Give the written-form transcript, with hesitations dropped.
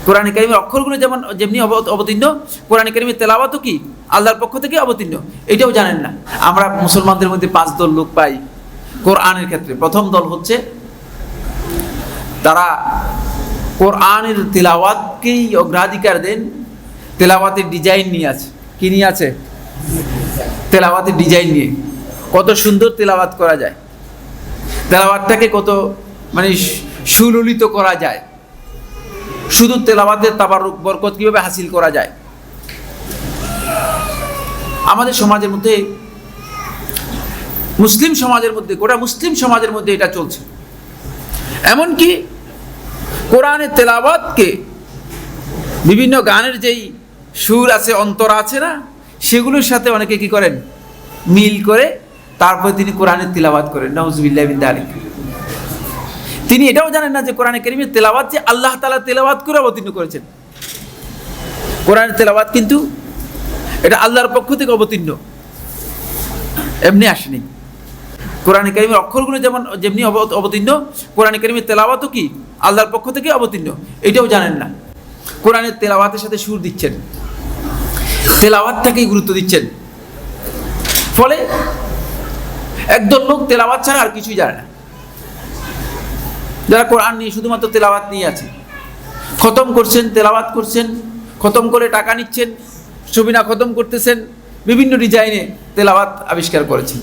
কোরআনে কারিমের অক্ষরগুলো যেমনি অবতীর্ণ, কোরআনে কারিমের তেলাওয়াতও কি আল্লাহর পক্ষ থেকে অবতীর্ণ, এটাও জানেন না। আমরা মুসলমানদের মধ্যে 5 দল লোক পাই কোরআনের ক্ষেত্রে। প্রথম দল হচ্ছে তারা কোরআনের তেলাওয়াতকেই অগ্রাধিকার দেন, তেলাওয়াতের ডিজাইন নিয়ে আছে। কি নিয়ে আছে? তেলাওয়াতের ডিজাইন নিয়ে কত সুন্দর তেলাওয়াত করা যায়, তেলাওয়াতটাকে কত সুললিত করা যায়, শুধু তেলাওয়াতের তাবারুক বরকত কিভাবে হাসিল করা যায়। আমাদের সমাজের মধ্যে, মুসলিম সমাজের মধ্যে, গোটা মুসলিম সমাজের মধ্যে এটা চলছে। এমনকি কোরআনের তেলাওয়াতকে বিভিন্ন গানের যেই সুর আছে, অন্তরা আছে না, সেগুলোর সাথে অনেকে কি করেন, মিল করে তারপরে তিনি কোরআনের তিলাওয়াত করেন। নাউজুবিল্লাহি মিন যালিক। তিনি এটাও জানেন না যে কোরআনে কারীমের তেলাওয়াত যে আল্লাহ তাআলা তেলাওয়াত করে অবতীর্ণ করেছেন। কোরআনের তেলাওয়াত কিন্তু এটা আল্লাহর পক্ষ থেকে অবতীর্ণ, এমনি আসেনি। কোরআনে কারীমের অক্ষরগুলো যেমনি অবতীর্ণ, কোরআনে কারীমের তেলাওয়াতও কি আল্লাহর পক্ষ থেকে অবতীর্ণ, এটাও জানেন না। কোরআনের তেলাওয়াতের সাথে সুর দিচ্ছেন, তেলাওয়াতটাকেই গুরুত্ব দিচ্ছেন। ফলে একদল লোক তেলাওয়াত ছাড়া আর কিছুই জানে না। যারা কোরআন নিয়ে শুধুমাত্র তেলাওয়াত নিয়ে আছে, খতম করছেন, তেলাওয়াত করছেন, খতম করে টাকা নিচ্ছেন, ছবি না খতম করতেছেন, বিভিন্ন ডিজাইনে তেলাওয়াত আবিষ্কার করেছেন।